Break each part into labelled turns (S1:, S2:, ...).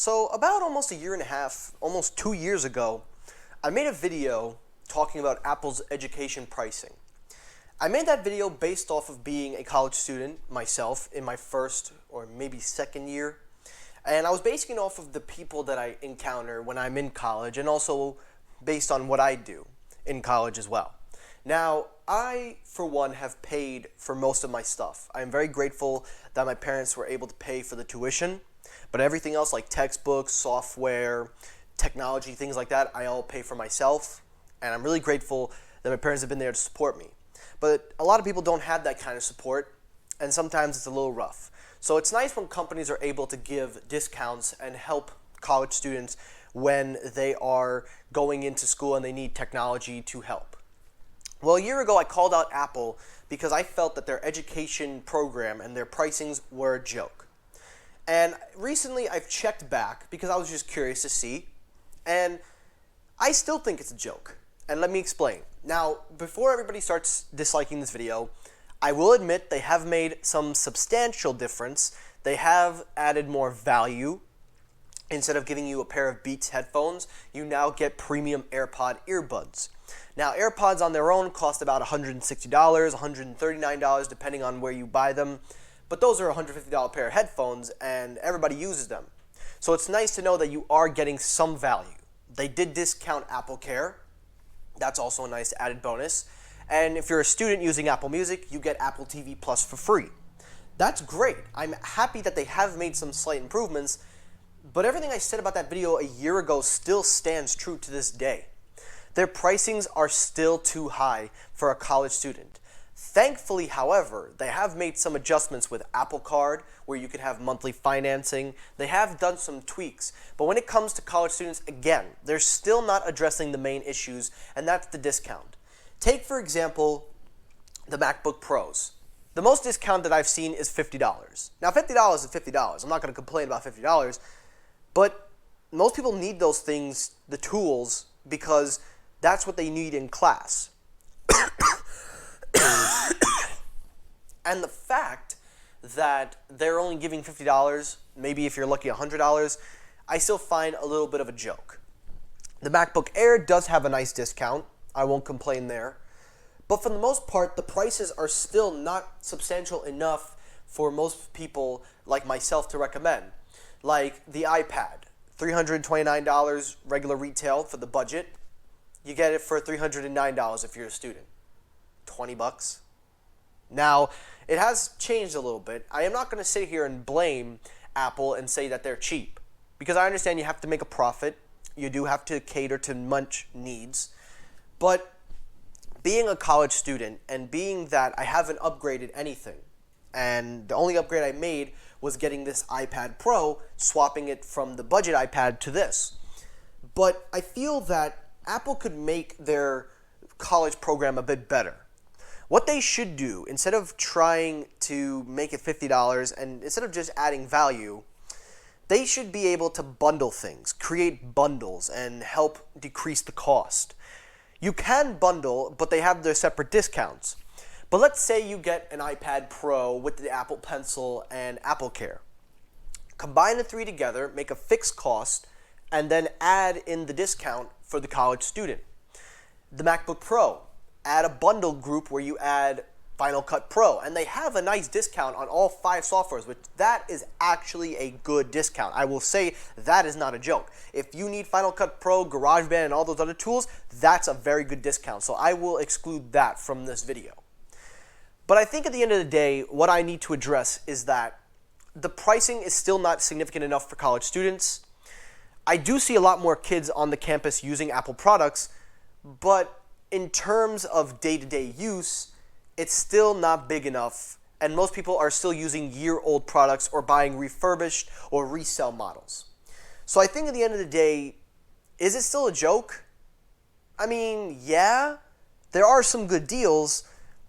S1: So about almost a year and a half, almost 2 years ago, I made a video talking about Apple's education pricing. I made that video based off of being a college student myself in my first or maybe second year. And I was basing it off of the people that I encounter when I'm in college and also based on what I do in college as well. Now, I, for one, have paid for most of my stuff. I am very grateful that my parents were able to pay for the tuition, but everything else like textbooks, software, technology, things like that, I all pay for myself, and I'm really grateful that my parents have been there to support me. But a lot of people don't have that kind of support, and sometimes it's a little rough. So it's nice when companies are able to give discounts and help college students when they are going into school and they need technology to help. Well, a year ago, I called out Apple because I felt that their education program and their pricings were a joke. And recently, I've checked back because I was just curious to see, and I still think it's a joke. And let me explain. Now, before everybody starts disliking this video, I will admit they have made some substantial difference. They have added more value. Instead of giving you a pair of Beats headphones, you now get premium AirPod earbuds. Now, AirPods on their own cost about $160, $139, depending on where you buy them. But those are a $150 pair of headphones, and everybody uses them. So it's nice to know that you are getting some value. They did discount Apple Care. That's also a nice added bonus. And if you're a student using Apple Music, you get Apple TV Plus for free. That's great. I'm happy that they have made some slight improvements, but everything I said about that video a year ago still stands true to this day. Their pricings are still too high for a college student. Thankfully, however, they have made some adjustments with Apple Card, where you could have monthly financing. They have done some tweaks, but when it comes to college students, again, they're still not addressing the main issues, and that's the discount. Take, for example, the MacBook Pros. The most discount that I've seen is $50. Now, $50 is $50. I'm not going to complain about $50, but most people need those things, the tools, because that's what they need in class. And the fact that they're only giving $50, maybe if you're lucky $100, I still find a little bit of a joke. The MacBook Air does have a nice discount. I won't complain there. But for the most part, the prices are still not substantial enough for most people like myself to recommend. Like the iPad, $329 regular retail for the budget. You get it for $309 if you're a student. 20 bucks. Now, it has changed a little bit. I am not going to sit here and blame Apple and say that they're cheap, because I understand you have to make a profit. You do have to cater to much needs. But being a college student and being that I haven't upgraded anything, and the only upgrade I made was getting this iPad Pro, swapping it from the budget iPad to this. But I feel that Apple could make their college program a bit better. What they should do, instead of trying to make it $50 and instead of just adding value, they should be able to bundle things, create bundles, and help decrease the cost. You can bundle, but they have their separate discounts. But let's say you get an iPad Pro with the Apple Pencil and Apple Care. Combine the three together, make a fixed cost, and then add in the discount for the college student. The MacBook Pro, add a bundle group where you add Final Cut Pro, and they have a nice discount on all 5 softwares, which that is actually a good discount. I will say that is not a joke. If you need Final Cut Pro, GarageBand, and all those other tools, that's a very good discount. So I will exclude that from this video. But I think at the end of the day, what I need to address is that the pricing is still not significant enough for college students. I do see a lot more kids on the campus using Apple products, but in terms of day-to-day use, it's still not big enough, and most people are still using year-old products or buying refurbished or resale models. So I think at the end of the day, is it still a joke? I mean, yeah, there are some good deals,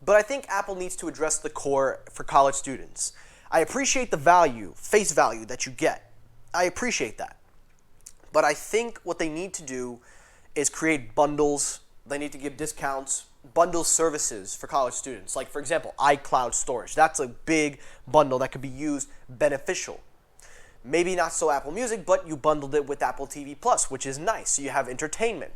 S1: but I think Apple needs to address the core for college students. I appreciate the value, face value that you get. I appreciate that. But I think what they need to do is create bundles. They need to give discounts, bundle services for college students. Like, for example, iCloud storage. That's a big bundle that could be used beneficial. Maybe not so Apple Music, but you bundled it with Apple TV Plus, which is nice, so you have entertainment.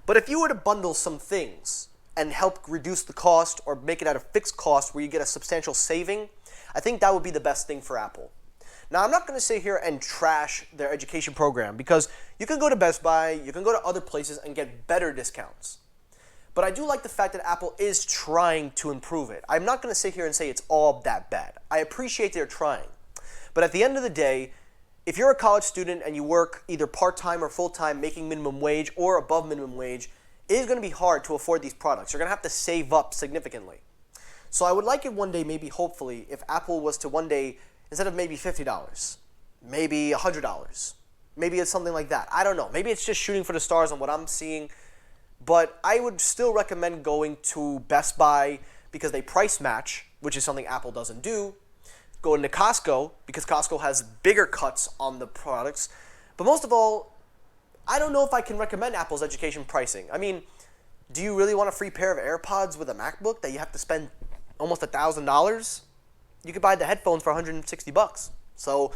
S1: But if you were to bundle some things and help reduce the cost or make it at a fixed cost where you get a substantial saving, I think that would be the best thing for Apple. Now, I'm not going to sit here and trash their education program because you can go to Best Buy, you can go to other places and get better discounts. But I do like the fact that Apple is trying to improve it. I'm not going to sit here and say it's all that bad. I appreciate they're trying. But at the end of the day, if you're a college student and you work either part-time or full-time making minimum wage or above minimum wage, it is going to be hard to afford these products. You're going to have to save up significantly. So I would like it one day, maybe hopefully, if Apple was to one day, instead of maybe $50, maybe $100, maybe it's something like that. I don't know. Maybe it's just shooting for the stars on what I'm seeing. But I would still recommend going to Best Buy because they price match, which is something Apple doesn't do. Going to Costco because Costco has bigger cuts on the products. But most of all, I don't know if I can recommend Apple's education pricing. I mean, do you really want a free pair of AirPods with a MacBook that you have to spend almost $1,000? You could buy the headphones for $160. So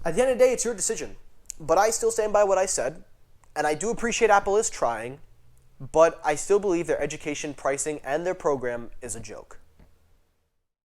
S1: at the end of the day, it's your decision. But I still stand by what I said. And I do appreciate Apple is trying. But I still believe their education pricing and their program is a joke.